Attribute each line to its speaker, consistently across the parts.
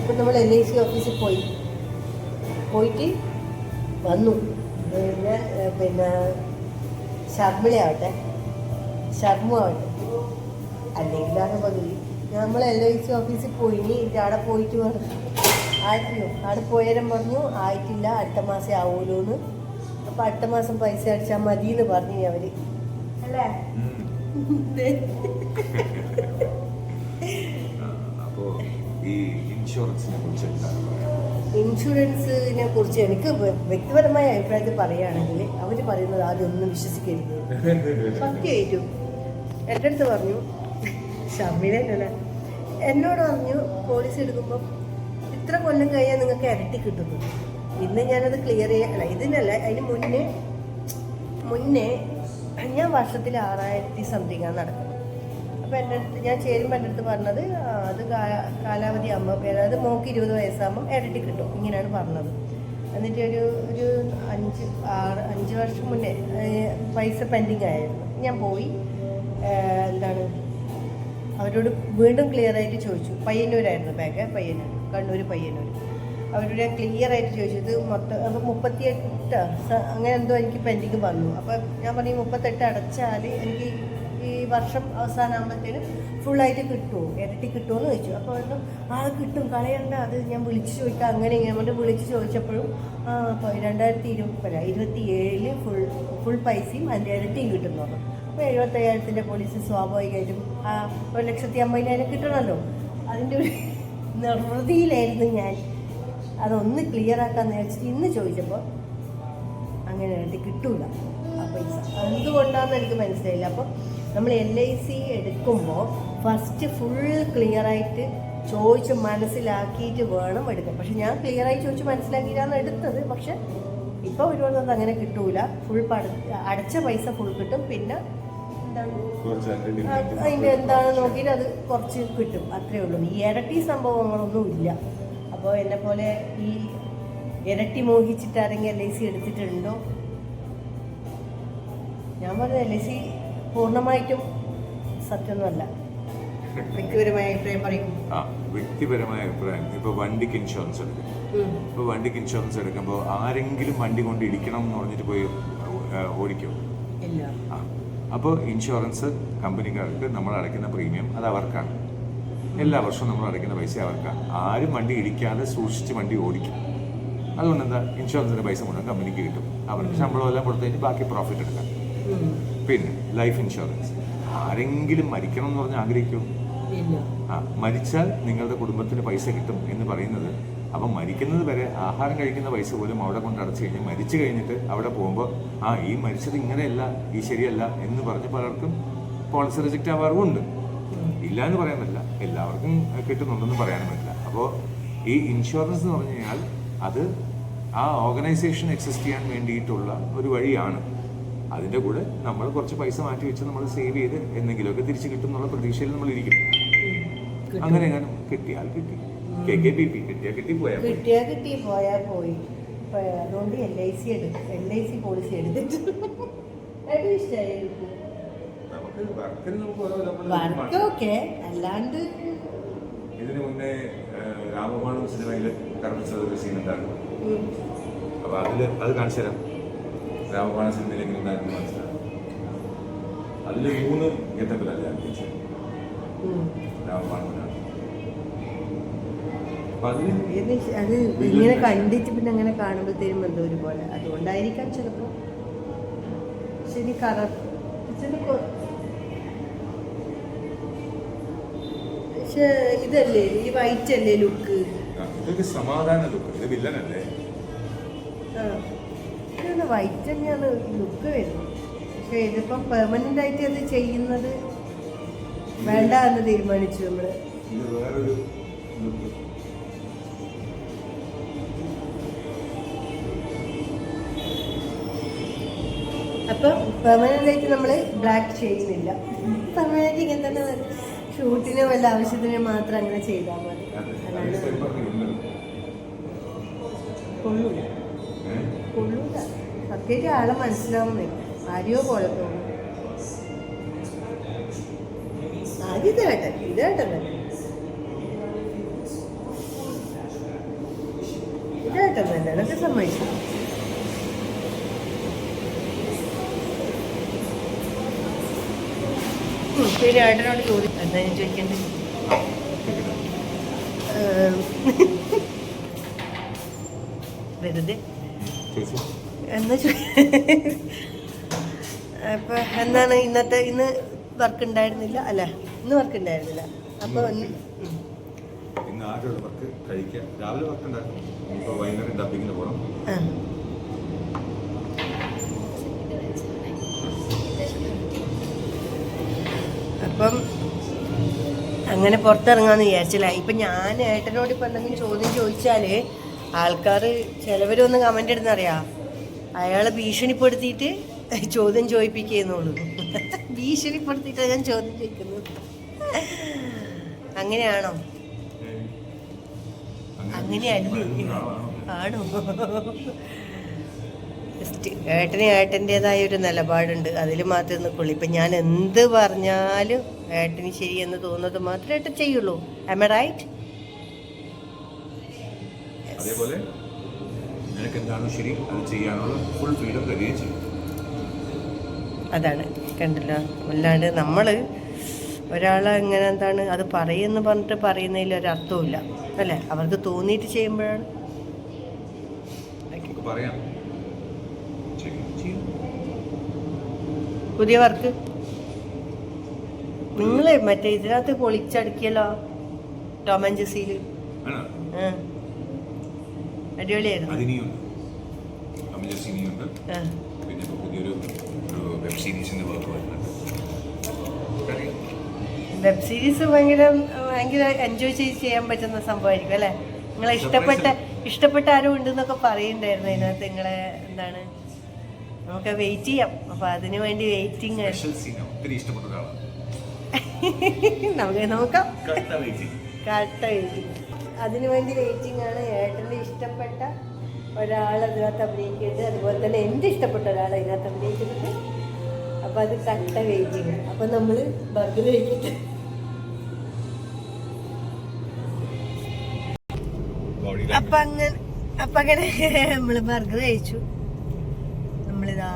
Speaker 1: ഇപ്പം നമ്മൾ LIC ഓഫീസിൽ പോയിട്ട് വന്നു. പിന്നെ ഷർമിളയാവട്ടെ അല്ലെങ്കിൽ പകുതി നമ്മൾ LIC ഓഫീസിൽ പോയിനി. അവിടെ പോയിട്ട് പറഞ്ഞു ആയിട്ടില്ലോ, അവിടെ പോയാലും പറഞ്ഞു ആയിട്ടില്ല, അടുത്ത മാസം ആവുമല്ലോ എന്ന്. അപ്പം അടുത്ത മാസം പൈസ അടിച്ചാൽ മതി എന്ന് പറഞ്ഞു അവർ അല്ലേ. ഇൻഷുറൻസിനെ കുറിച്ച് എനിക്ക് വ്യക്തിപരമായ അഭിപ്രായത്തിൽ പറയുകയാണെങ്കിൽ അവർ പറയുന്നത് ആദ്യമൊന്നും വിശ്വസിക്കരുത്. സത്യമായിട്ടും എൻ്റെ അടുത്ത് പറഞ്ഞു, ഷർമിളല്ല എന്നോട് പറഞ്ഞു, പോളിസി എടുക്കുമ്പം ഇത്ര കൊല്ലം കഴിഞ്ഞാൽ നിങ്ങൾക്ക് ഇരട്ടി കിട്ടുന്നു. ഇന്ന് ഞാനത് ക്ലിയർ അല്ല ഇതിനല്ല, അതിന് മുന്നേ ഞാൻ വർഷത്തിൽ 6000 സംതിങ്ങാണ് നടക്കുന്നത്. അപ്പോൾ എൻ്റെ അടുത്ത് ഞാൻ ചേരുമ്പോൾ എൻ്റെ അടുത്ത് പറഞ്ഞത് അത് കാലാവധി ആകുമ്പോൾ, അതായത് മോക്ക് 20 വയസ്സാകുമ്പോൾ ഇരട്ടി കിട്ടും, ഇങ്ങനെയാണ് പറഞ്ഞത്. എന്നിട്ട് ഒരു 5 വർഷം മുന്നേ പൈസ പെൻഡിങ് ആയിരുന്നു. ഞാൻ പോയി അവരോട് വീണ്ടും ക്ലിയർ ആയിട്ട് ചോദിച്ചു. പയ്യന്നൂരായിരുന്നു ബാങ്ക്, കണ്ണൂർ പയ്യന്നൂർ. അവരോട് ഞാൻ ക്ലിയർ ആയിട്ട് ചോദിച്ചത് മൊത്തം അപ്പോൾ 38 അങ്ങനെ എന്തോ എനിക്ക് പെൻഡിങ് വന്നു. അപ്പോൾ ഞാൻ പറഞ്ഞു 38 അടച്ചാൽ എനിക്ക് ഈ വർഷം അവസാനമാകുമ്പോഴത്തേനും ഫുള്ളായിട്ട് കിട്ടുമോ, ഇരട്ടി കിട്ടുമോ എന്ന് ചോദിച്ചു. അപ്പോൾ പറഞ്ഞു കിട്ടും, കളയണ്ട, അത് ഞാൻ വിളിച്ച് ചോദിക്കാം. അങ്ങനെ ഇങ്ങനെ വിളിച്ച് ചോദിച്ചപ്പോഴും അപ്പോൾ 2027 ഫുൾ പൈസയും അതിൻ്റെ ഇരട്ടിയും കിട്ടുന്നു. അപ്പോൾ 75,000 പോളിസി സ്വാഭാവികമായിട്ടും 1,50,000 കിട്ടണമല്ലോ. അതിൻ്റെ ഒരു നിർവൃതിയിലായിരുന്നു ഞാൻ. അതൊന്ന് ക്ലിയർ ആക്കാൻ നേരിച്ചിട്ട് ഇന്ന് ചോദിച്ചപ്പോൾ അങ്ങനെ ഇരട്ടി കിട്ടൂല ആ പൈസ. എന്തുകൊണ്ടാണെന്ന് എനിക്ക് മനസ്സിലായില്ല. അപ്പോൾ നമ്മൾ LIC എടുക്കുമ്പോൾ ഫസ്റ്റ് ഫുൾ ക്ലിയറായിട്ട് ചോദിച്ച് മനസ്സിലാക്കിയിട്ട് വേണം എടുക്കാൻ. പക്ഷെ ഞാൻ ക്ലിയറായി ചോദിച്ച് മനസ്സിലാക്കിയിട്ടാണ് എടുത്തത്. പക്ഷെ ഇപ്പോൾ ഒരുപാട് അങ്ങനെ കിട്ടൂല. ഫുൾ അടച്ച പൈസ ഫുൾ കിട്ടും. പിന്നെ അതിൻ്റെ എന്താണ് നോക്കിയിട്ട് അത് കുറച്ച് കിട്ടും, അത്രയേ ഉള്ളൂ. ഈ ഇരട്ടി സംഭവങ്ങളൊന്നും ഇല്ല. അപ്പോൾ എന്നെ പോലെ ഈ ഇരട്ടി മോഹിച്ചിട്ട് ആരെങ്കിലും LIC എടുത്തിട്ടുണ്ടോ? ഞാൻ പറഞ്ഞ LIC പൂർണ്ണമായിട്ടും സത്യമൊന്നുമല്ല. വ്യക്തിപരമായ അഭിപ്രായം പറയും.
Speaker 2: വ്യക്തിപരമായ അഭിപ്രായം. ഇപ്പോൾ വണ്ടിക്ക് ഇൻഷുറൻസ് എടുക്കും. ഇപ്പോൾ വണ്ടിക്ക് ഇൻഷുറൻസ് എടുക്കുമ്പോൾ ആരെങ്കിലും വണ്ടി കൊണ്ട് ഇടിക്കണം എന്ന് പറഞ്ഞിട്ട് പോയി ഓടിക്കും?
Speaker 1: ഇല്ല.
Speaker 2: അപ്പോൾ ഇൻഷുറൻസ് കമ്പനിക്കാർക്ക് നമ്മൾ അടയ്ക്കുന്ന പ്രീമിയം അത് അവർക്കാണ്. എല്ലാ വർഷവും നമ്മൾ അടയ്ക്കുന്ന പൈസ അവർക്കാണ്. ആരും വണ്ടി ഇടിക്കാതെ സൂക്ഷിച്ച് വണ്ടി ഓടിക്കും. അതുകൊണ്ട് എന്താ, ഇൻഷുറൻസിൻ്റെ പൈസ മുഴുവൻ കമ്പനിക്ക് കിട്ടും. അവർക്ക് ശമ്പളം എല്ലാം കൊടുത്തു കഴിഞ്ഞ് ബാക്കി പ്രോഫിറ്റ് എടുക്കാം. പിന്നെ ലൈഫ് ഇൻഷുറൻസ്, ആരെങ്കിലും മരിക്കണം എന്ന് പറഞ്ഞ് ആഗ്രഹിക്കും? മരിച്ചാൽ നിങ്ങളുടെ കുടുംബത്തിന് പൈസ കിട്ടും എന്ന് പറയുന്നത്. അപ്പം മരിക്കുന്നത് വരെ ആഹാരം കഴിക്കുന്ന പൈസ പോലും അവിടെ കൊണ്ട് അടച്ചു കഴിഞ്ഞ് മരിച്ചു കഴിഞ്ഞിട്ട് അവിടെ പോകുമ്പോൾ ഈ മരിച്ചത് ഇങ്ങനെയല്ല, ഈ ശരിയല്ല എന്ന് പറഞ്ഞ് പലർക്കും പോളിസി റിജക്റ്റ് ആവാറുമുണ്ട്. ഇല്ല എന്ന് പറയാൻ പറ്റില്ല, എല്ലാവർക്കും കിട്ടുന്നുണ്ടെന്ന് പറയാനും പറ്റില്ല. അപ്പോൾ ഈ ഇൻഷുറൻസ് എന്ന് പറഞ്ഞു കഴിഞ്ഞാൽ അത് ആ ഓർഗനൈസേഷൻ എക്സിസ്റ്റ് ചെയ്യാൻ വേണ്ടിയിട്ടുള്ള ഒരു വഴിയാണ്. അതിൻ്റെ കൂടെ നമ്മൾ കുറച്ച് പൈസ മാറ്റി വെച്ച് നമ്മൾ സേവ് ചെയ്ത് എന്തെങ്കിലുമൊക്കെ തിരിച്ച് കിട്ടും എന്നുള്ള പ്രതീക്ഷയിൽ നമ്മൾ ഇരിക്കും. അങ്ങനെ എങ്ങനെ കിട്ടിയാൽ കിട്ടി, KKPP കിട്ടിയാൽ കിട്ടി, പോയാൽ
Speaker 1: പോയി. അതുകൊണ്ട് LIC പോളിസി എടുത്തിട്ട് വർക്കൊക്കെ അല്ലാണ്ട്.
Speaker 2: ഇതിനു മുന്നേ രാമബാണു സിനിമയിൽ കറപ്പിച്ചതൊരു സീൻ ഉണ്ടായിരുന്നു. അപ്പോൾ അത് കാണിച്ചു തരാം. രാമബാണ സിനിമയിലേക്ക് ഉണ്ടായിരുന്നു മനസ്സിലാവും. അതിൽ 3 ഗെറ്റപ്പിലല്ല രാമബാണുവിനാണ്.
Speaker 1: അത് ഇങ്ങനെ കണ്ടിട്ട് പിന്നെ അങ്ങനെ കാണുമ്പോഴത്തേനും എന്തോ ഒരുപോലെ. അതുകൊണ്ടായിരിക്കാം ചിലപ്പോൾ. ശരി, പക്ഷെ ഇതല്ലേ, ഈ വൈറ്റ് അല്ലേ ലുക്ക്?
Speaker 2: സമാധാന ലുക്ക്. ഇത് വില്ലനല്ലേ?
Speaker 1: വൈറ്റ് തന്നെയാണ് ലുക്ക് വരുന്നത്. പക്ഷെ ഇതിപ്പം പെർമനന്റ് ആയിട്ട് അത് ചെയ്യുന്നത് വേണ്ട എന്ന് തീരുമാനിച്ചു നമ്മള്. അപ്പം പെർമനന്റ് ആയിട്ട് നമ്മൾ ബ്ലാക്ക് ചെയ്യുന്നില്ല. പെർമനന്റ് ഇങ്ങനെ തന്നെ ഷൂട്ടിന് വല്ല ആവശ്യത്തിന് മാത്രം അങ്ങനെ ചെയ്താൽ മതി. കൊള്ളൂല സത്യമായിട്ട് ആളെ മനസ്സിലാവുന്നില്ല. ആരെയോ പോലെ തോന്നുന്നു. ഇതേട്ടൻ തെറ്റൊന്നുമില്ല, അതൊക്കെ സമ്മതിച്ചു. പിന്നെ ഏട്ടനോട് ചോദിക്കും, എന്താ ഞാൻ ചോദിക്കേണ്ടത്? വെറുതെ എന്നാ അപ്പൊ എന്നാണ് ഇന്ന് വർക്ക് ഉണ്ടായിരുന്നില്ല അല്ല, ഇന്ന് വർക്ക് ഉണ്ടായിരുന്നില്ല. അപ്പൊ
Speaker 2: ഇന്ന് ആകെയുള്ള വർക്ക് കഴിക്കാം. രാവിലെ വർക്ക് ഉണ്ടായിരുന്നു, ഇപ്പൊ വൈകുന്നേരം ഡബിങ്ങിന് പോകണം.
Speaker 1: അപ്പം അങ്ങനെ പുറത്തിറങ്ങാന്ന് വിചാരിച്ചില്ല. ഇപ്പം ഞാൻ ഏട്ടനോട് ഇപ്പം എന്തെങ്കിലും ചോദ്യം ചോദിച്ചാൽ ആൾക്കാർ ചിലവരൊന്ന് കമൻ്റ് ഇടുന്നറിയാം, അയാളെ ഭീഷണിപ്പെടുത്തിയിട്ട് ചോദ്യം ചോദിപ്പിക്കുന്നുള്ളൂ. ഭീഷണിപ്പെടുത്തിയിട്ടാണ് ഞാൻ ചോദ്യം ചോദിക്കുന്നത്. അങ്ങനെയാണോ? അങ്ങനെയല്ലേ? ആണോ? ഏട്ടൻ്റെതായ ഒരു നിലപാടുണ്ട്, അതിൽ മാത്രമേ നിൽക്കുള്ളൂ. ഇപ്പം ഞാൻ എന്ത് പറഞ്ഞാലും ഏട്ടന് ശരിയെന്ന് തോന്നുന്നത് മാത്രമേ ഏട്ടൻ ചെയ്യുള്ളൂ. Am I right?
Speaker 2: അതേപോലെ നിനക്ക് എന്താണോ ശരി അത് ചെയ്യാനുള്ള ഫുൾ ഫ്രീഡം തരികയും ചെയ്യും.
Speaker 1: അതാണ്, കണ്ടല്ലോ. അല്ലാണ്ട് നമ്മൾ ഒരാളെ എങ്ങനെ എന്താണ് അത് പറയുമെന്ന് പറഞ്ഞിട്ട് പറയുന്നതിൽ ഒരർത്ഥവുമില്ല അല്ലേ? അവർക്ക് തോന്നിയിട്ട് ചെയ്യുമ്പോഴാണ്
Speaker 2: പറയാം.
Speaker 1: പുതിയ വർക്ക് നിങ്ങൾ മറ്റേ ഇതിനകത്ത് പൊളിച്ചടുക്കിയല്ലോ, ടോം ആൻഡ് ജെസ്സിയിൽ. അടിപൊളിയായിരുന്നു.
Speaker 2: പിന്നെ പുതിയൊരു വെബ് സീരീസിന്റെ വർക്ക് വരുന്നുണ്ട്.
Speaker 1: വെബ് സീരീസ് ഭയങ്കര എൻജോയ് ചെയ്ത് ചെയ്യാൻ പറ്റുന്ന സംഭവമായിരിക്കും അല്ലേ? നിങ്ങളെ ഇഷ്ടപ്പെട്ട ആരും ഉണ്ടെന്നൊക്കെ പറയുന്നുണ്ടായിരുന്നു അതിനകത്ത്. നിങ്ങളെ എന്താണ്, നമുക്ക് വെയിറ്റ് ചെയ്യാം. അപ്പൊ അതിനു വേണ്ടി വെയിറ്റിംഗ്. നമുക്ക് നോക്കാം. കട്ട വെയിറ്റിംഗ്. അതിനു വേണ്ടി വെയിറ്റിംഗ് ആണ്. ഏട്ടൻ്റെ ഇഷ്ടപ്പെട്ട ഒരാൾ അതിനകത്ത് അഭിനയിക്കുന്നുണ്ട്, അതുപോലെ തന്നെ എൻ്റെ ഇഷ്ടപ്പെട്ട ഒരാൾ അതിനകത്ത് അഭിനയിക്കുന്നുണ്ട്. അപ്പം അത് കട്ട വെയിറ്റിംഗ്. അപ്പം നമ്മൾ ബർഗർ കഴിക്കട്ടെ. അപ്പം അങ്ങനെ നമ്മൾ ബർഗർ കഴിച്ചു. നമ്മളിതാ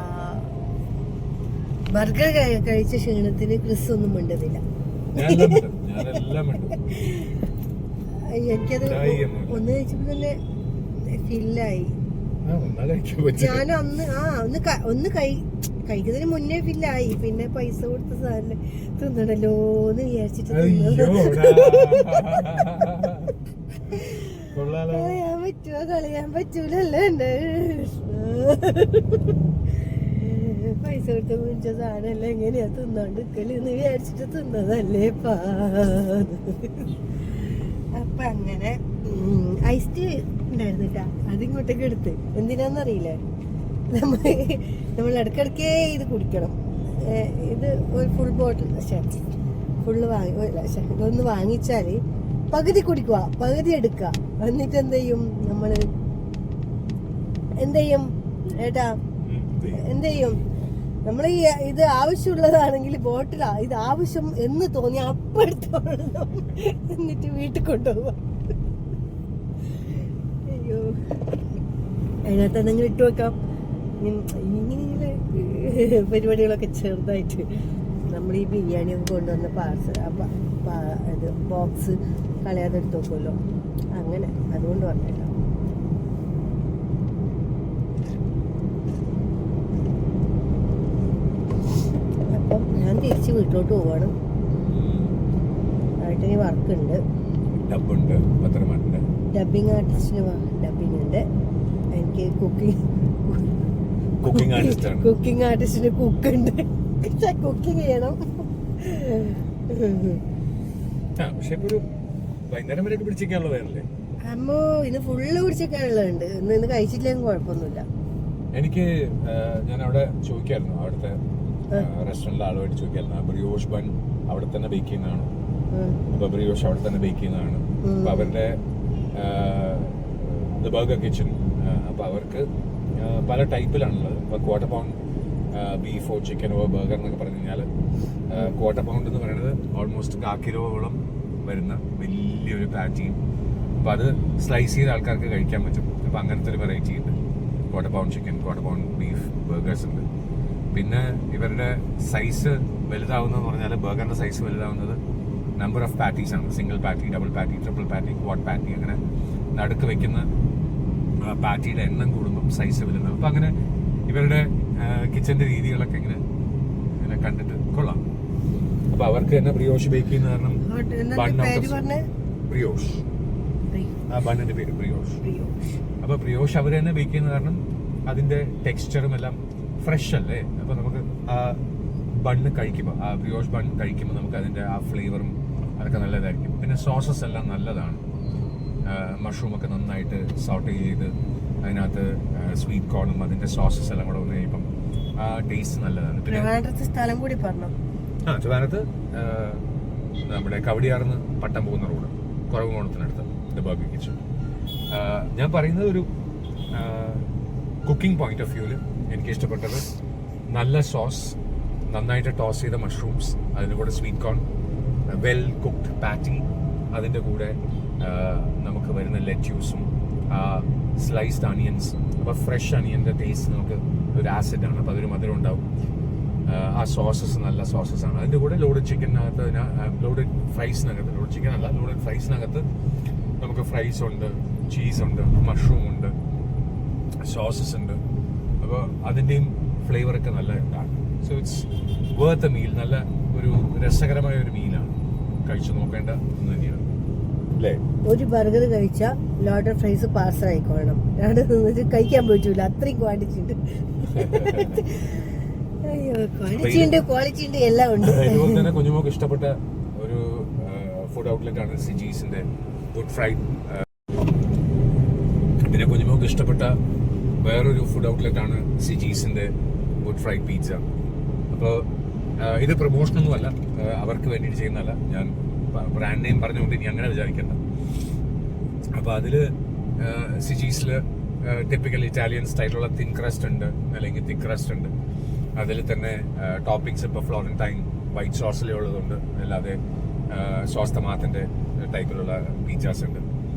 Speaker 1: ബർഗർ കഴിച്ച ക്ഷീണത്തിന് ക്രിസ് ഒന്നും മിണ്ടുന്നില്ല. എനിക്കത് ഒന്ന് കഴിച്ചപ്പോ തന്നെ ഫില്ലായി. ഞാനും ഒന്ന് കഴിക്കുന്നതിന് മുന്നേ ഫില്ലായി. പിന്നെ പൈസ കൊടുത്ത സാധനം തിന്നണല്ലോ എന്ന് വിചാരിച്ചിട്ട് കളയാൻ പറ്റൂലല്ലോ. എന്റെ പൈസ കൊടുത്ത് മേടിച്ച സാധനമല്ല എങ്ങനെയാ തിന്നോണ്ടിരിക്കല് എന്ന് വിചാരിച്ചിട്ട് തിന്നതല്ലേ പാ. അപ്പൊ അങ്ങനെ ഐസ് ടീ ഉണ്ടായിരുന്നിട്ടാ, അതിങ്ങോട്ടേക്ക് എടുത്ത്. എന്തിനാന്നറിയില്ലേ, നമ്മൾ ഇടയ്ക്കിടയ്ക്കേ ഇത് കുടിക്കണം. ഇത് ഒരു ഫുൾ ബോട്ടിൽ ഫുള്ള് ഇതൊന്ന് വാങ്ങിച്ചാൽ പകുതി കുടിക്കുക, പകുതി എടുക്കുക. എന്നിട്ട് എന്ത് ചെയ്യും ഏട്ടാ, എന്ത് ചെയ്യും നമ്മൾ ഇത് ആവശ്യമുള്ളതാണെങ്കിൽ ബോട്ടിലാ, ഇത് ആവശ്യം എന്ന് തോന്നി അപ്പം എടുത്തോളണം, എന്നിട്ട് വീട്ടിൽ കൊണ്ടുപോവാ. അയ്യോ, അതിനകത്ത് എന്തെങ്കിലും ഇട്ട് വെക്കാം. ഇങ്ങനെ പരിപാടികളൊക്കെ ചെറുതായിട്ട് നമ്മൾ ഈ ബിരിയാണിയൊക്കെ കൊണ്ടുവന്ന പാർസൽ ഇത് ബോക്സ് കളയാതെ എടുത്ത് നോക്കുമല്ലോ, അങ്ങനെ അതുകൊണ്ട് പറഞ്ഞില്ല. അപ്പം ഞാൻ തിരിച്ച് വീട്ടിലോട്ട് പോവാണ്. ഏട്ടന് വർക്കുണ്ട്, ഡബിങ് ആർട്ടിസ്റ്റിന് ഡബിങ് ഉണ്ട്. എനിക്ക് കുക്കിംഗ് ആർട്ടിസ്റ്റിന് കുക്കുണ്ട്, കുക്കിംഗ് ചെയ്യണം. അമ്മോ, ഇന്ന് ഫുള്ള് പിടിച്ചേക്കാനുള്ളതുണ്ട്. ഇന്ന് കഴിച്ചിട്ടില്ലെങ്കിൽ കുഴപ്പമൊന്നുമില്ല.
Speaker 3: എനിക്ക് ഞാൻ അവിടെ ചോദിക്കായിരുന്നു, അവിടുത്തെ റെസ്റ്റോറൻറ്റിലെ ആളുമായിട്ട് ചോദിക്കായിരുന്നു. ബ്രിയോഷ് ബൺ അവിടെ തന്നെ ബേക്ക് ചെയ്യുന്നതാണ്. അപ്പൊ ബ്രിയോഷ് അവിടെ തന്നെ ബേക്ക് ചെയ്യുന്നതാണ്. അപ്പൊ അവരുടെ ദ ബർഗർ കിച്ചൺ, അപ്പൊ അവർക്ക് പല ടൈപ്പിലാണുള്ളത്. ഇപ്പൊ ക്വാർട്ടർ പൗണ്ട് ബീഫോ ചിക്കനോ ബർഗർ എന്നൊക്കെ പറഞ്ഞു കഴിഞ്ഞാൽ ക്വാർട്ടർ പൗണ്ട് എന്ന് പറയുന്നത് ഓൾമോസ്റ്റ് 1/4 കിലോളം വരുന്ന വലിയൊരു പാറ്റിയും. അപ്പൊ അത് സ്ലൈസ് ചെയ്ത ആൾക്കാർക്ക് കഴിക്കാൻ പറ്റും. അപ്പോൾ അങ്ങനത്തെ ഒരു വെറൈറ്റി ഉണ്ട്. Quarter pound chicken, quarter pound beef burgers ഉണ്ട്. പിന്നെ ഇവരുടെ സൈസ് വലുതാവുന്നതെന്ന് പറഞ്ഞാൽ ബർഗറിൻ്റെ സൈസ് വലുതാവുന്നത് നമ്പർ ഓഫ് പാറ്റീസ് ആണ്. സിംഗിൾ പാറ്റി, ഡബിൾ പാറ്റി, ട്രിപ്പിൾ പാറ്റി, ക്വാഡ് പാറ്റി, അങ്ങനെ നടുക്ക് വെക്കുന്ന പാറ്റിയുടെ എണ്ണം കൂടുമ്പം സൈസ് വലുതാവും. അപ്പം അങ്ങനെ ഇവരുടെ കിച്ചൻ്റെ രീതികളൊക്കെ ഇങ്ങനെ കണ്ടിട്ട് കൊള്ളാം. അപ്പോൾ അവർക്ക് തന്നെ ബ്രിയോഷ് ബേക്ക് ചെയ്യുന്ന കാരണം ബ്രിയോഷ്, ആ ബണ്ണിന്റെ പേര് ബ്രിയോഷ്. അപ്പോൾ ബ്രിയോഷ് അവർ തന്നെ ബേക്ക് ചെയ്യുന്ന കാരണം അതിന്റെ ടെക്സ്ചറും എല്ലാം ഫ്രഷ് അല്ലേ. അപ്പോൾ നമുക്ക് ആ ബണ്ണ് കഴിക്കുമ്പോൾ, ആ ബ്രിയോഷ് ബണ്ണ് കഴിക്കുമ്പോൾ നമുക്ക് അതിന്റെ ആ ഫ്ലേവറും അതൊക്കെ നല്ലതായിരിക്കും. പിന്നെ സോസസ് എല്ലാം നല്ലതാണ്. മഷ്റൂമൊക്കെ നന്നായിട്ട് സോട്ട് ചെയ്ത് അതിനകത്ത് സ്വീറ്റ് കോണും അതിന്റെ സോസസ് എല്ലാം കൂടെ വന്നു കഴിയുമ്പം ആ ടേസ്റ്റ് നല്ലതാണ്. പിന്നെ
Speaker 1: സ്ഥലം കൂടി പറഞ്ഞു.
Speaker 3: ട്രിവാൻഡ്രത്ത് നമ്മുടെ കവടിയാർന്ന് പട്ടം പോകുന്ന റോഡ്, കുറവുകോണത്തിനടുത്ത് ദ ബർഗർ കിച്ചൺ. ഞാൻ പറയുന്നത് ഒരു കുക്കിംഗ് പോയിന്റ് ഓഫ് വ്യൂവിൽ എനിക്ക് ഇഷ്ടപ്പെട്ടത് നല്ല സോസ്, നന്നായിട്ട് ടോസ് ചെയ്ത മഷ്റൂംസ്, അതിൻ്റെ കൂടെ സ്വീറ്റ് കോൺ, വെൽ കുക്ക്ഡ് പാറ്റി, അതിൻ്റെ കൂടെ നമുക്ക് വരുന്ന ലെറ്റ്യൂസും സ്ലൈസ്ഡ് അണിയൻസ്. അപ്പോൾ ഫ്രഷ് അണിയൻ്റെ ടേസ്റ്റ് നമുക്ക് ഒരു ആസിഡാണ്, അപ്പോൾ അതൊരു മധുരം ഉണ്ടാവും. ആ സോസസ് നല്ല സോസസ് ആണ്. അതിൻ്റെ കൂടെ ലോഡഡ് ചിക്കനകത്ത്, ലോഡഡ് ഫ്രൈസിനകത്ത്, ലോഡഡ് ചിക്കൻ അല്ല, ലോഡഡ് ഫ്രൈസിനകത്ത് നമുക്ക് ഫ്രൈസ് ഉണ്ട്, ചീസ് ഉണ്ട്, മഷ്റൂം ഉണ്ട്, സോസസ് ഉണ്ട്. അപ്പോൾ അതിൻ്റെയും ഫ്ലേവറൊക്കെ നല്ല ഇതാണ്. So it's worth A meal. നല്ല ഒരു രസകരമായ ഒരു മീലാണ്, കഴിച്ചു നോക്കേണ്ട ഒന്ന് തന്നെയാണ് അല്ലേ.
Speaker 1: ഒരു ബർഗർ കഴിച്ചാൽ ലോഡഡ് ഫ്രൈസ് പാർസൽ ആയിക്കോളണം, കഴിക്കാൻ പറ്റൂല, അത്രയും ക്വാണ്ടിറ്റി ഉണ്ട്. ക്വാളിറ്റി ഉണ്ട്, എല്ലാം ഉണ്ട്.
Speaker 3: ഇതുപോലെ തന്നെ കുഞ്ഞുമോക്ക് ഇഷ്ടപ്പെട്ട ഒരു ഫുഡ് ഔട്ട്ലെറ്റ് ആണ് സിജീസിന്റെ ഗുഡ് ഫ്രൈഡ്. പിന്നെ കുഞ്ഞുമോക്ക് ഇഷ്ടപ്പെട്ട വേറൊരു ഫുഡ് ഔട്ട്ലെറ്റ് ആണ് സിജീസിന്റെ ഗുഡ് ഫ്രൈഡ് പിസ്സ. അപ്പോൾ ഇത് പ്രൊമോഷനൊന്നുമല്ല, അവർക്ക് വേണ്ടിയിട്ട് ചെയ്യുന്നതല്ല. ഞാൻ ബ്രാൻഡ് നെയിം പറഞ്ഞുകൊണ്ട് ഇനി അങ്ങനെ വിചാരിക്കണ്ട. അപ്പോൾ അതിൽ സിജീസിൽ ടിപ്പിക്കൽ ഇറ്റാലിയൻ സ്റ്റൈലുള്ള തിൻ ക്രസ്റ്റ് ഉണ്ട്, അല്ലെങ്കിൽ തിക്ക് ക്രസ്റ്റ് ഉണ്ട്. അതിൽ തന്നെ ടോപ്പിങ്സ് ഇപ്പോൾ ഫ്ലോറന്റൈൻ വൈറ്റ് സോസിലുള്ളതുണ്ട്, അല്ലാതെ സോസ് ടമാറ്റിൻ്റെ ടൈപ്പിലുള്ള പിസ്സാസ് ഉണ്ട്.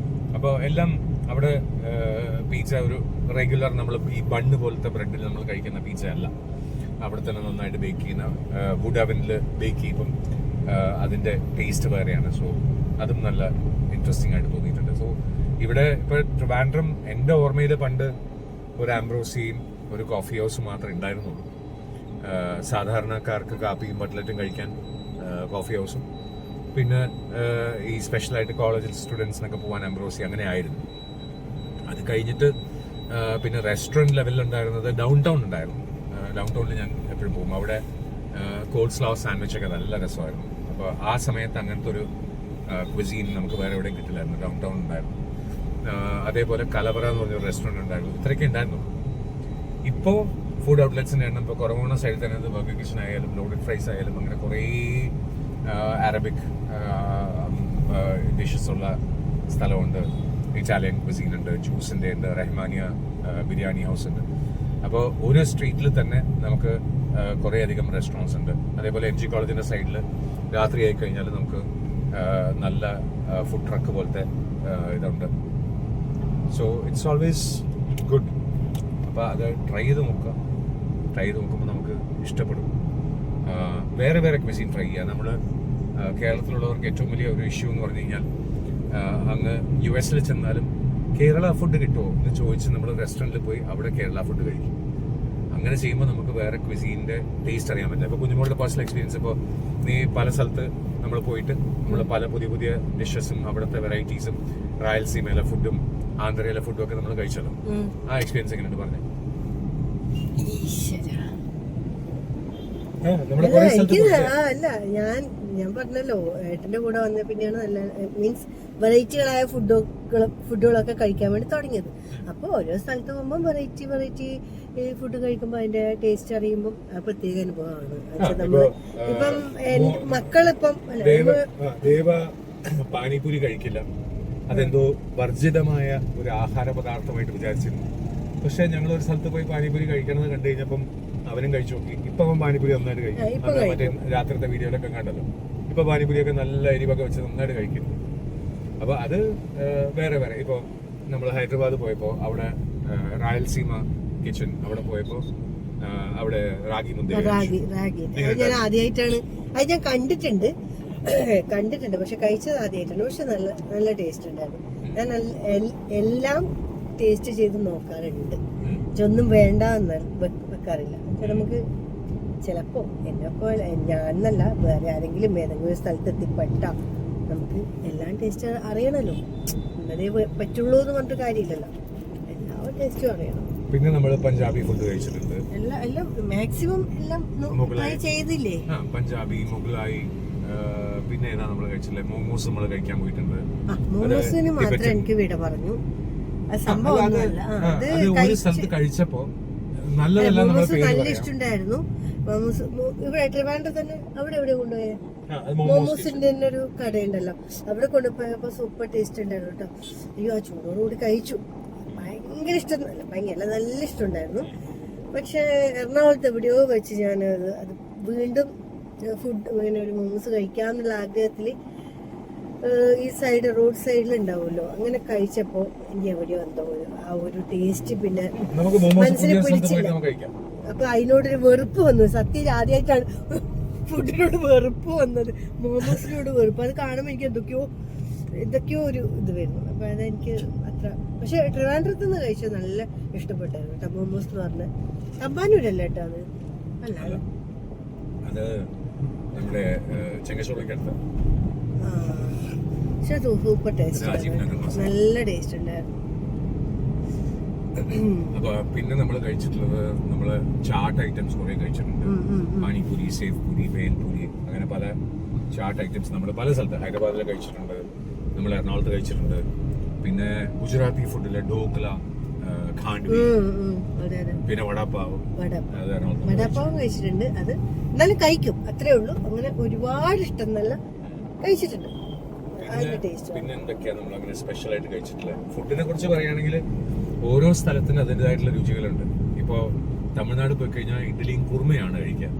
Speaker 3: അപ്പോൾ എല്ലാം അവിടെ പിസ്സ ഒരു റെഗുലർ നമ്മൾ ഈ ബണ്ണ് പോലത്തെ ബ്രെഡിൽ നമ്മൾ കഴിക്കുന്ന പിസ്സ അല്ല. അവിടെ തന്നെ നന്നായിട്ട് ബേക്ക് ചെയ്യുന്ന വുഡ് അവനിൽ ബേക്ക് ചെയ്യുമ്പം അതിൻ്റെ ടേസ്റ്റ് വേറെയാണ്. സോ അതും നല്ല ഇൻട്രസ്റ്റിംഗ് ആയിട്ട് തോന്നിയിട്ടുണ്ട്. സോ ഇവിടെ ഇപ്പോൾ ട്രിവാൻഡ്രം എൻ്റെ ഓർമ്മയിൽ പണ്ട് ഒരു ആംബ്രോസിയും ഒരു കോഫി ഹൗസും മാത്രമേ ഉണ്ടായിരുന്നുള്ളൂ. സാധാരണക്കാർക്ക് കാപ്പിയും ബട്ട്ലറ്റും കഴിക്കാൻ കോഫി ഹൗസും, പിന്നെ ഈ സ്പെഷ്യലായിട്ട് കോളേജ് സ്റ്റുഡൻസിനൊക്കെ പോകാൻ ആംബ്രോസി, അങ്ങനെ ആയിരുന്നു. അത് കഴിഞ്ഞിട്ട് പിന്നെ റെസ്റ്റോറൻറ്റ് ലെവലിലുണ്ടായിരുന്നത് ഡൗൺ ടൗൺ ഉണ്ടായിരുന്നു. ഡൗൺ ടൗണിൽ ഞാൻ എപ്പോഴും പോകും. അവിടെ കോൾഡ് സ്ലാവ് സാൻഡ്വിച്ചൊക്കെ നല്ല രസമായിരുന്നു. അപ്പോൾ ആ സമയത്ത് അങ്ങനത്തെ ഒരു ക്വിസീൻ നമുക്ക് വേറെ എവിടെയും കിട്ടില്ലായിരുന്നു. ഡൗൺ ടൗൺ ഉണ്ടായിരുന്നു. അതേപോലെ കലവറ എന്ന് പറഞ്ഞൊരു റെസ്റ്റോറൻറ്റ് ഉണ്ടായിരുന്നു. ഇത്രയൊക്കെ ഉണ്ടായിരുന്നു. ഇപ്പോൾ ഫുഡ് ഔട്ട്ലെറ്റ്സിൻ്റെ എണ്ണം ഇപ്പോൾ കുറവണ സൈഡിൽ തന്നെ ബർഗർ കിച്ചൺ ആയാലും ലോഡഡ് ഫ്രൈസ് ആയാലും അങ്ങനെ കുറേ അറബിക് ഡിഷസ് ഉള്ള സ്ഥലമുണ്ട്. ഇറ്റാലിയൻ ക്വിസീൻ ഉണ്ട്, ജ്യൂസിൻ്റെ ഉണ്ട്, റഹ്മാനിയ ബിരിയാണി ഹൗസ് ഉണ്ട്. അപ്പോൾ ഒരു സ്ട്രീറ്റിൽ തന്നെ നമുക്ക് കുറേ അധികം റെസ്റ്റോറൻറ്റ്സ് ഉണ്ട്. അതേപോലെ MG കോളേജിൻ്റെ സൈഡിൽ രാത്രി ആയി കഴിഞ്ഞാൽ നമുക്ക് നല്ല ഫുഡ് ട്രക്ക് പോലത്തെ ഇതുണ്ട്. So it's always good. അപ്പോൾ അത് ട്രൈ ചെയ്ത് നോക്കുക. ട്രൈ ചെയ്ത് നോക്കുമ്പോൾ നമുക്ക് ഇഷ്ടപ്പെടും. വേറെ വേറെ ക്വിസീൻ ട്രൈ ചെയ്യുക. നമ്മൾ കേരളത്തിലുള്ളവർക്ക് ഏറ്റവും വലിയ ഒരു ഇഷ്യൂ എന്ന് പറഞ്ഞു കഴിഞ്ഞാൽ അങ്ങ് US ചെന്നാലും കേരള ഫുഡ് കിട്ടുമോ എന്ന് ചോദിച്ച് നമ്മൾ റെസ്റ്റോറൻറ്റിൽ പോയി അവിടെ കേരള ഫുഡ് കഴിക്കും. അങ്ങനെ ചെയ്യുമ്പോൾ നമുക്ക് വേറെ ക്വിസീൻ്റെ ടേസ്റ്റ് അറിയാൻ പറ്റില്ല. ഇപ്പോൾ കുഞ്ഞുമോളുടെ പേഴ്സണൽ എക്സ്പീരിയൻസ്, ഇപ്പോൾ നീ പല സ്ഥലത്ത് നമ്മൾ പോയിട്ട് നമ്മൾ പല പുതിയ പുതിയ ഡിഷസും അവിടുത്തെ വെറൈറ്റീസും റായൽസീമയിലെ ഫുഡും ആന്ധ്രയിലെ ഫുഡും ഒക്കെ നമ്മൾ കഴിച്ചല്ലോ. ആ എക്സ്പീരിയൻസ് എങ്ങനെയുണ്ട് പറഞ്ഞേ?
Speaker 1: അല്ല, ഞാൻ പറഞ്ഞല്ലോ, ഏട്ടന്റെ കൂടെ വന്ന പിന്നെയാണ് നല്ല മീൻസ് വെറൈറ്റികളായ ഫുഡുകളൊക്കെ കഴിക്കാൻ വേണ്ടി തുടങ്ങിയത്. അപ്പോൾ ഓരോ സ്ഥലത്ത് പോകുമ്പോൾ വെറൈറ്റി ഫുഡ് കഴിക്കുമ്പോൾ അതിന്റെ ടേസ്റ്റ് അറിയുമ്പോൾ പ്രത്യേക അനുഭവമാണ്. ഇപ്പം മക്കളിപ്പം
Speaker 3: പാനിപൂരി കഴിക്കില്ല, അതെന്തോ വർജിതമായ ഒരു ആഹാര പദാർത്ഥമായിട്ട് വിചാരിച്ചിരുന്നു. പക്ഷെ ഞങ്ങൾ ഒരു സ്ഥലത്ത് പോയി പാനിപൂരി കഴിക്കണമെന്ന് കണ്ടു കഴിഞ്ഞപ്പം അവനും കഴിച്ചു നോക്കി. ഇപ്പൊ അവൻ പാനിപൂരി നന്നായിട്ട് കഴിക്കും. മറ്റേ രാത്രിത്തെ വീഡിയോയിലൊക്കെ കണ്ടല്ലോ, ഇപ്പൊ പാനിപൂരിയൊക്കെ നല്ല എരിവൊക്കെ വെച്ച് നന്നായിട്ട് കഴിക്കുന്നു. അപ്പൊ അത് വേറെ വേറെ. ഇപ്പൊ നമ്മൾ ഹൈദരാബാദ് പോയപ്പോൾ അവിടെ റായൽസീമ കിച്ചൺ അവിടെ പോയപ്പോൾ അവിടെ റാഗി മുദ്ര
Speaker 1: റാഗി അത് ഞാൻ ആദ്യമായിട്ടാണ്, അത് ഞാൻ കണ്ടിട്ടുണ്ട് പക്ഷെ കഴിച്ചത് ആദ്യമായിട്ടാണ്. പക്ഷെ നല്ല നല്ല ടേസ്റ്റ് ഉണ്ടായിരുന്നു. ഞാൻ എല്ലാം ടേസ്റ്റ് ചെയ്ത് നോക്കാറുണ്ട്. ഒന്നും വേണ്ട വെക്കാറില്ല. നമുക്ക് ചിലപ്പോ എന്നെപ്പോലെ ഞാനെന്നല്ല വേറെ ആരെങ്കിലും ഏതെങ്കിലും ഒരു സ്ഥലത്ത് എത്തിപ്പെട്ട നമുക്ക് എല്ലാം ടേസ്റ്റ് അറിയണല്ലോ. ഇന്നതേ പറ്റുള്ളൂ എന്ന് പറഞ്ഞിട്ട് കാര്യമില്ലല്ലോ, എല്ലാ ടേസ്റ്റും അറിയണം.
Speaker 3: പിന്നെ നമ്മൾ പഞ്ചാബി ഫുഡ് കഴിച്ചിട്ടുണ്ട്.
Speaker 1: എല്ലാം മാക്സിമം എല്ലാം ട്രൈ ചെയ്തില്ലേ?
Speaker 3: പഞ്ചാബി, മുഗലായി, പിന്നെ ഏതാ നമ്മൾ കഴിച്ചില്ലേ, മോമോസ് നമ്മൾ കഴിക്കാൻ പോയിട്ടുണ്ട്.
Speaker 1: മോമോസിന് മാത്രം എനിക്ക് വിട പറഞ്ഞു. സംഭവം ഒന്നുമല്ല. അത്
Speaker 3: ഒരു സ്ഥലത്ത് കഴിച്ചപ്പോ നല്ലതല്ല.
Speaker 1: നല്ല ഇഷ്ടമുണ്ടായിരുന്നു മോമോസ്. ഇവിടെ ട്രിവാൻഡ്രം തന്നെ അവിടെ എവിടെ കൊണ്ടുപോയേ മോമോസിന്റെ തന്നെ ഒരു കടയുണ്ടല്ലോ, അവിടെ കൊണ്ടുപോയപ്പോ സൂപ്പർ ടേസ്റ്റ് ഉണ്ടായിരുന്നു കേട്ടോ. അയ്യോ ആ ചൂടോടുകൂടി കഴിച്ചു. ഭയങ്കര ഇഷ്ടം, ഭയങ്കര നല്ല ഇഷ്ടമുണ്ടായിരുന്നു. പക്ഷെ എറണാകുളത്ത് എവിടെയോ വെച്ച് ഞാൻ അത് വീണ്ടും ഫുഡ് ഇങ്ങനെ ഒരു മോമോസ് കഴിക്കാന്നുള്ള ആഗ്രഹത്തിൽ ഈ സൈഡ് റോഡ് സൈഡിൽ ഉണ്ടാവുമല്ലോ, അങ്ങനെ കഴിച്ചപ്പോ എനിക്ക് എവിടെയോ എന്തോ ആ ഒരു ടേസ്റ്റ് പിന്നെ മനസ്സിനെ പിടിച്ചില്ല. അപ്പൊ അതിനോടൊരു വെറുപ്പ് വന്നു. സത്യം ആദ്യമായിട്ടാണ് ഫുഡിനോട് വെറുപ്പ് വന്നത്, മോമോസിനോട് വെറുപ്പ്. അത് കാണുമ്പോൾ എനിക്ക് എന്തൊക്കെയോ ഒരു ഇത് വരുന്നു. അപ്പൊ അതെനിക്ക് അത്ര. പക്ഷെ ട്രിവാൻഡ്രത്ത് നിന്ന് കഴിച്ചത് നല്ല ഇഷ്ടപ്പെട്ടായിരുന്നു കേട്ടോ. മോമോസ് എന്ന് പറഞ്ഞ തമ്പാനൂരല്ല കേട്ടോ, അത് അല്ല,
Speaker 3: അത് നമ്മുടെ ചെങ്കച്ചോളക്കടുത്ത്.
Speaker 1: പക്ഷെ സൂപ്പർ ടേസ്റ്റ്, നല്ല ടേസ്റ്റ് ഉണ്ടായിരുന്നു.
Speaker 3: അപ്പൊ പിന്നെ നമ്മൾ കഴിച്ചിട്ടുള്ളത് നമ്മള് ചാട്ട് ഐറ്റംസ് കുറെ കഴിച്ചിട്ടുണ്ട്. പാനിപൂരി, സേവ് പൂരി, ഭേൽ പൂരി, അങ്ങനെ പല ചാട്ട് ഐറ്റംസ് നമ്മൾ പല സ്ഥലത്ത് ഹൈദരാബാദിൽ കഴിച്ചിട്ടുണ്ട്, നമ്മൾ എറണാകുളത്ത് കഴിച്ചിട്ടുണ്ട്. പിന്നെ ഗുജറാത്തി ഫുഡിലെ ഡോക്ല, ഖാണ്ഡ്വി, പിന്നെ വടാപ്പാവ്,
Speaker 1: വടാപ്പാവും കഴിച്ചിട്ടുണ്ട്. അത് എന്നാലും കഴിക്കും, അത്രേ ഉള്ളൂ. അങ്ങനെ ഒരുപാട് ഇഷ്ടം എന്നല്ല, കഴിച്ചിട്ടുണ്ട്.
Speaker 3: പിന്നെ എന്തൊക്കെയാ നമ്മൾ അങ്ങനെ സ്പെഷ്യൽ ആയിട്ട് കഴിച്ചിട്ടില്ല. ഫുഡിനെ കുറിച്ച് പറയുകയാണെങ്കിൽ ഓരോ സ്ഥലത്തിന് അതിൻ്റെതായിട്ടുള്ള രുചികളുണ്ട്. ഇപ്പോൾ തമിഴ്നാട് പോയി കഴിഞ്ഞാൽ ഇഡ്ഡലിയും കുർമയാണ് കഴിക്കുക.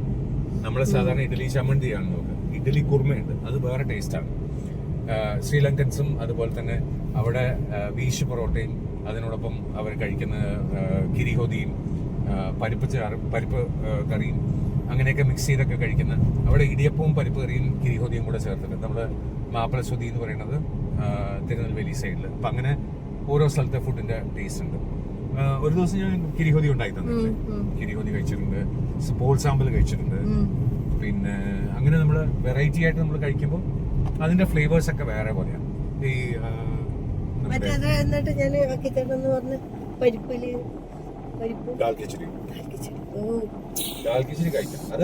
Speaker 3: നമ്മളെ സാധാരണ ഇഡ്ഡലി ചമ്മന്തിയാണ് നോക്കുക, ഇഡ്ഡലി കുർമയുണ്ട്, അത് വേറെ ടേസ്റ്റാണ്. ശ്രീലങ്കൻസും അതുപോലെ തന്നെ അവിടെ വീശ് പൊറോട്ടയും അതിനോടൊപ്പം അവർ കഴിക്കുന്ന കിരിഹോദിയും പരിപ്പ് കറിയും അങ്ങനെയൊക്കെ മിക്സ് ചെയ്തൊക്കെ കഴിക്കുന്ന, അവിടെ ഇടിയപ്പവും പരിപ്പ് കറിയും കിരിഹോദിയും കൂടെ ചേർത്തിട്ട് നമ്മുടെ മാപ്പിളശ്വതി എന്ന് പറയുന്നത് തിരുനെൽവേലി സൈഡിൽ. അപ്പം അങ്ങനെ ഓരോ സ്ഥലത്തെ ഫുഡിന്റെ ടേസ്റ്റ് ഉണ്ട്. ഒരു ദിവസം ഞാൻ കിരിഹോദി ഉണ്ടായി തന്നിട്ടുണ്ട്, കിരിഹോദി കഴിച്ചിട്ടുണ്ട്, പോൾ സാമ്പൽ കഴിച്ചിട്ടുണ്ട്. പിന്നെ അങ്ങനെ നമ്മൾ വെറൈറ്റി ആയിട്ട് നമ്മൾ കഴിക്കുമ്പോൾ അതിന്റെ ഫ്ലേവേഴ്സ് ഒക്കെ വേറെ പോലെയാണ്. ഈ
Speaker 1: എന്നിട്ട് ഞാൻ ആക്കി തരണമെന്ന് പറഞ്ഞ പരിപ്പില്
Speaker 3: ദാൽ കിച്ചടി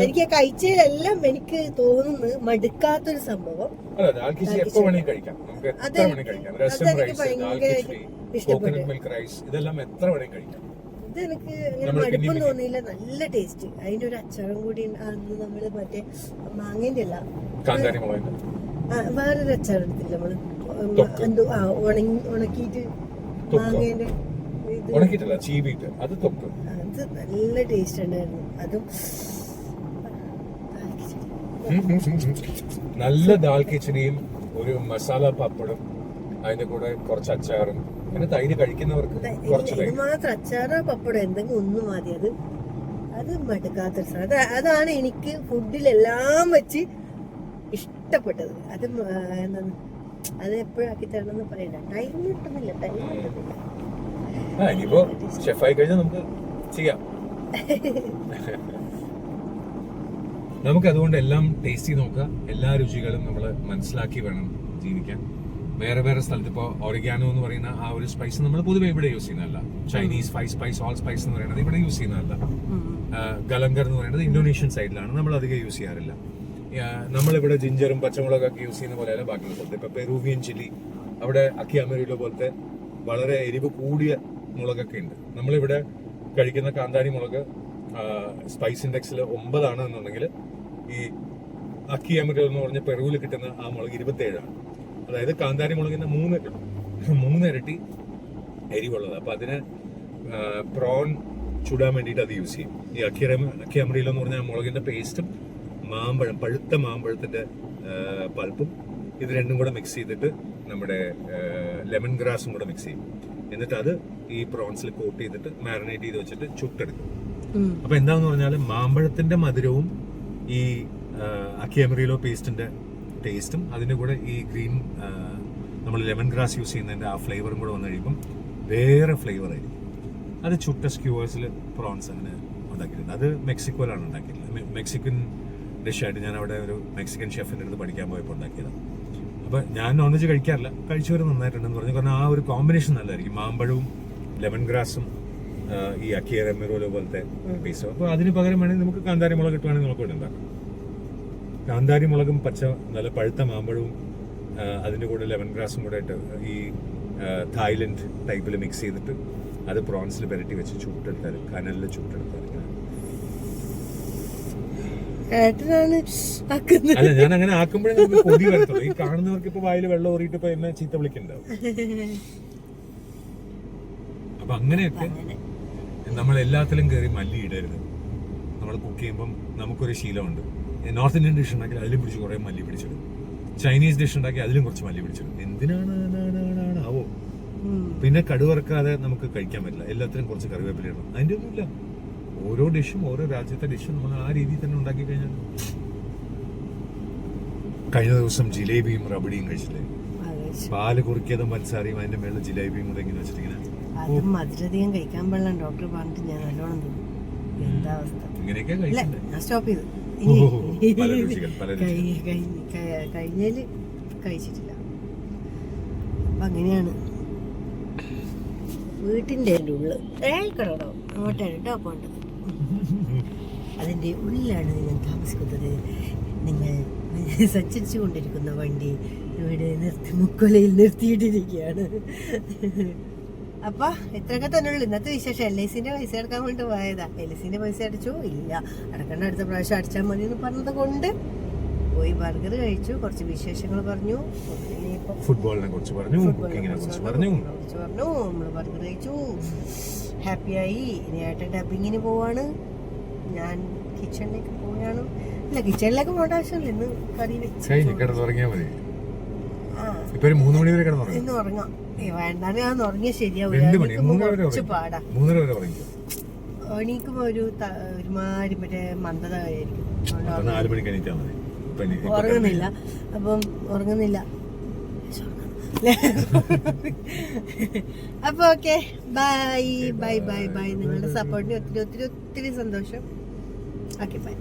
Speaker 1: എനിക്ക് കഴിച്ചതിലെല്ലാം എനിക്ക് തോന്നുന്നു മടുക്കാത്തൊരു സംഭവം.
Speaker 3: ഇതെല്ലാം എത്ര വേണമെങ്കിൽ കഴിക്കാം.
Speaker 1: ഇത് എനിക്ക് അങ്ങനെ മടുപ്പം തോന്നിയില്ല, നല്ല ടേസ്റ്റ്. അതിന്റെ ഒരു അച്ചാറും കൂടി അന്ന് നമ്മള് മറ്റേ മാങ്ങേന്റെ അല്ല വേറൊരു അച്ചാർ എടുത്തില്ല നമ്മള്, എന്തോ ഉണക്കിയിട്ട് മാങ്ങേന്റെ
Speaker 3: ഉണക്കിയിട്ടല്ല, ചീവിട്ട്, അത് തൊക്ക്.
Speaker 1: അത് നല്ല ടേസ്റ്റ് ഉണ്ടായിരുന്നു. അതും
Speaker 3: നല്ല ദാൽ കിച്ചടിയും ഒരു മസാല പപ്പടും അതിന്റെ കൂടെ കുറച്ച് അച്ചാറും പിന്നെ തൈര് കഴിക്കുന്നവർക്ക് കുറച്ച്
Speaker 1: മാത്രം അച്ചാറോ പപ്പടോ എന്തെങ്കിലും ഒന്നും മതി. അത് മടുക്കാത്തൊരു സാധനം. അതാണ് എനിക്ക് ഫുഡിലെല്ലാം വെച്ച് ഇഷ്ടപ്പെട്ടത്. അത് എന്താണ്, അത് എപ്പോഴും ആക്കി തരണമെന്ന് പറയണ്ട. ടൈം കിട്ടുന്നില്ല.
Speaker 3: ഇനിയിപ്പോ ഷെഫായി കഴിഞ്ഞാൽ നമുക്ക് ചെയ്യാം. നമുക്ക് അതുകൊണ്ട് എല്ലാം ടേസ്റ്റ് ചെയ്ത് നോക്കാം. എല്ലാ രുചികളും നമ്മൾ മനസ്സിലാക്കി വേണം ജീവിക്കാൻ. വേറെ വേറെ സ്ഥലത്ത് ഇപ്പോൾ ഒറിഗാനോ എന്ന് പറയുന്ന ആ ഒരു സ്പൈസ് നമ്മൾ പൊതുവെ ഇവിടെ യൂസ് ചെയ്യുന്നതല്ല. ചൈനീസ് സ്പൈസ് ഓൾ സ്പൈസ് എന്ന് പറയുന്നത് ഇവിടെ യൂസ് ചെയ്യുന്നതല്ല. ഗലങ്കർ എന്ന് പറയുന്നത് ഇന്തോനേഷ്യൻ സൈഡിലാണ്, നമ്മൾ അധികം യൂസ് ചെയ്യാറില്ല. നമ്മളിവിടെ ജിഞ്ചറും പച്ചമുളകൊക്കെ യൂസ് ചെയ്യുന്ന പോലെയല്ല ബാക്കിയുള്ള സ്ഥലത്ത്. ഇപ്പൊ പെറൂവിയൻ ചില്ലി, അവിടെ അക്കി അമേരിക്കോ പോലത്തെ വളരെ എരിവ് കൂടിയ മുളകൊക്കെ ഉണ്ട്. നമ്മളിവിടെ കഴിക്കുന്ന കാന്താരി മുളക് സ്പൈസ് ഇൻഡെക്സിൽ 9 ആണ് എന്നുണ്ടെങ്കിൽ ഈ അക്കി അമേരിക്കോ എന്ന് പറഞ്ഞ പെറുവിൽ കിട്ടുന്ന ആ മുളക് 27 ആണ്. അതായത് കാന്താരി മുളകിന്റെ 3 ഇരട്ടി എരിവുള്ളത്. അപ്പൊ അതിന് പ്രോൺ ചുടാൻ വേണ്ടിയിട്ട് അത് യൂസ് ചെയ്യും. ഈ അക്കി അമരിയിലോ എന്ന് പറഞ്ഞാൽ മുളകിന്റെ പേസ്റ്റും മാമ്പഴം, പഴുത്ത മാമ്പഴത്തിന്റെ പൾപ്പും ഇത് രണ്ടും കൂടെ മിക്സ് ചെയ്തിട്ട് നമ്മുടെ ലെമൺ ഗ്രാസും കൂടെ മിക്സ് ചെയ്യും. എന്നിട്ട് അത് ഈ പ്രോൺസിൽ കോട്ട് ചെയ്തിട്ട് മാരിനേറ്റ് ചെയ്ത് വെച്ചിട്ട് ചുട്ടെടുക്കും. അപ്പൊ എന്താന്ന് പറഞ്ഞാൽ മാമ്പഴത്തിന്റെ മധുരവും ഈ അക്കിയമറിയിലോ പേസ്റ്റിന്റെ ടേസ്റ്റും അതിന്റെ കൂടെ ഈ ഗ്രീൻ നമ്മൾ ലെമൺ ഗ്രാസ് യൂസ് ചെയ്യുന്നതിന്റെ ആ ഫ്ലേവറും കൂടെ വന്നു കഴിയുമ്പം വേറെ ഫ്ലേവർ ആയിരിക്കും. അത് ചുട്ട സ്ക്യൂവേഴ്സിൽ പ്രോൺസ് അങ്ങനെ ഉണ്ടാക്കിയിട്ടുണ്ട്. അത് മെക്സിക്കോയിലാണ് ഉണ്ടാക്കിയിട്ടുള്ളത്. മെക്സിക്കൻ ഡിഷായിട്ട് ഞാൻ അവിടെ ഒരു മെക്സിക്കൻ ഷെഫിൻ്റെ അടുത്ത് പഠിക്കാൻ പോയപ്പോൾ ഉണ്ടാക്കിയതാണ്. അപ്പോൾ ഞാൻ നോൺ വെജ് കഴിക്കാറില്ല, കഴിച്ചവർ നന്നായിട്ടുണ്ടെന്ന് പറഞ്ഞു. കാരണം ആ ഒരു കോമ്പിനേഷൻ നല്ലതായിരിക്കും, മാമ്പഴവും ലെമൺ ഗ്രാസും ഈ അക്കിയ റെമിറോലോ പോലത്തെ പീസും. അപ്പോൾ അതിന് പകരം വേണമെങ്കിൽ നമുക്ക് കാന്താരി മുളക് കിട്ടുവാണെങ്കിൽ നമുക്ക് ഇവിടെ ഉണ്ടാക്കാം. കാന്താരി മുളകും പച്ച നല്ല പഴുത്ത മാമ്പഴവും അതിൻ്റെ കൂടെ ലെമൺ ഗ്രാസും കൂടെ ഇട്ട് ഈ തായ്ലൻഡ് ടൈപ്പിൽ മിക്സ് ചെയ്തിട്ട് അത് പ്രോൺസിൽ പുരട്ടി വെച്ച് ചുട്ടെടുത്താൽ, കനലിൽ ചുട്ടെടുത്താൽ. അല്ല, ഞാൻ അങ്ങനെ ആക്കുമ്പോഴേ നമുക്ക് കൊതി വരത്തുള്ളൂ. ഈ കാണുന്നവർക്ക് ഇപ്പൊ വായിൽ വെള്ളം ഊറിയിട്ട് ഇപ്പൊ എന്നെ ചീത്ത വിളിക്കുന്നുണ്ടാവും. അപ്പൊ അങ്ങനെയൊക്കെ നമ്മൾ എല്ലാത്തിലും കയറി മല്ലി ഇടരുത്. നമ്മൾ കുക്ക് ചെയ്യുമ്പം നമുക്കൊരു ശീലമുണ്ട്. നോർത്ത് ഇന്ത്യൻ ഡിഷ് ഉണ്ടാക്കി അതിലും പിടിച്ച് കുറെ മല്ലി പിടിച്ചിടും. ചൈനീസ് ഡിഷ് ഉണ്ടാക്കി അതിലും കുറച്ച് മല്ലി പിടിച്ചിടും. എന്തിനാണ് ആവോ? പിന്നെ കടുവറക്കാതെ നമുക്ക് കഴിക്കാൻ പറ്റില്ല. എല്ലാത്തിനും കുറച്ച് കറിവേപ്പില ഇടണം. അതിന്റെ ഒന്നുമില്ല. ഓരോ ഡിഷും ഓരോ രാജ്യത്തെ ഡിഷും നമ്മൾ ആ രീതിയിൽ തന്നെ ഉണ്ടാക്കി കഴിഞ്ഞാൽ. കഴിഞ്ഞ ദിവസം ജിലേബിയും റബഡിയും കഴിച്ചില്ലേ? പാല് കുറുക്കിയതും പഞ്ചസാരയും അതിന്റെ മേളിൽ ജിലേബിയും കൂടെ ഇങ്ങനെ വെച്ചിട്ടിങ്ങനെ.
Speaker 1: അതും മധുരധികം കഴിക്കാൻ പാടില്ല ഡോക്ടർ പറഞ്ഞിട്ട് ഞാൻ നല്ലോണം തിന്നു. എന്താ അവസ്ഥ?
Speaker 3: ഇങ്ങനെയൊക്കെ
Speaker 1: ഇല്ല, ഞാൻ സ്റ്റോപ്പ് ചെയ്തു. കഴിഞ്ഞേല് കഴിച്ചിട്ടില്ല. അപ്പൊ അങ്ങനെയാണ് വീട്ടിൻ്റെ ഉള്ളിൽ കടോ അങ്ങോട്ടാണ് കേട്ടോ പോകേണ്ടത്. അതിൻ്റെ ഉള്ളിലാണ് നിങ്ങൾ താമസിക്കുന്നത്. നിങ്ങൾ സഞ്ചരിച്ചു കൊണ്ടിരിക്കുന്ന വണ്ടി ഇവിടെ മുക്കൊലയിൽ നിർത്തിയിട്ടിരിക്കുകയാണ്. അപ്പൊ ഇത്രയൊക്കെ തന്നെ ഉള്ളു ഇന്നത്തെ വിശേഷം. LICന്റെ പൈസ അടക്കാൻ വേണ്ടി പോയതാ. LICന്റെ പൈസ അടിച്ചു ഇല്ല, അടക്കണ്ട, അടുത്ത പ്രാവശ്യം അടിച്ചാൽ മതി എന്ന് പറഞ്ഞത് കൊണ്ട് പോയി ബർഗർ കഴിച്ചു, കുറച്ച് വിശേഷങ്ങൾ പറഞ്ഞു,
Speaker 3: ഫുട്ബോളിനെ കുറിച്ച് പറഞ്ഞു, കുക്കിങ്ങിനെ കുറിച്ച് പറഞ്ഞു.
Speaker 1: നമ്മള് ബർഗർ കഴിച്ചു, ഹാപ്പിയായി. ഇനി ഏട്ടൻ ഡബിങ്ങിന് പോവാണ്, ഞാൻ കിച്ചണിലേക്ക് പോവുകയാണ്. ഇല്ല, കിച്ചണിലേക്ക് പോകേണ്ട ആവശ്യമില്ല. ഇന്ന് കറി വെച്ച്
Speaker 3: കിടന്നുറങ്ങിയാൽ മതി. ഇപ്പൊ 3 മണി വരെ കിടന്നുറങ്ങാം.
Speaker 1: ഇന്ന് ഉറങ്ങാം. വേണ്ടാന്ന് ഞാൻ ഉറങ്ങിയ ശരിയാവും. കുറച്ച് പാടാ.
Speaker 3: 3:30 വരെ ഉറങ്ങിക്കും.
Speaker 1: എണീക്കുമ്പോ ഒരുമാതിരി മറ്റേ മന്ദത ആയിരിക്കും.
Speaker 3: 4 മണിക്ക് എണീറ്റാൽ മതി.
Speaker 1: ഉറങ്ങുന്നില്ല. അപ്പം ഉറങ്ങുന്നില്ല. അപ്പൊ okay, bye bye bye bye. നിങ്ങളുടെ സപ്പോർട്ടിന് ഒത്തിരി ഒത്തിരി ഒത്തിരി സന്തോഷം. Okay, by.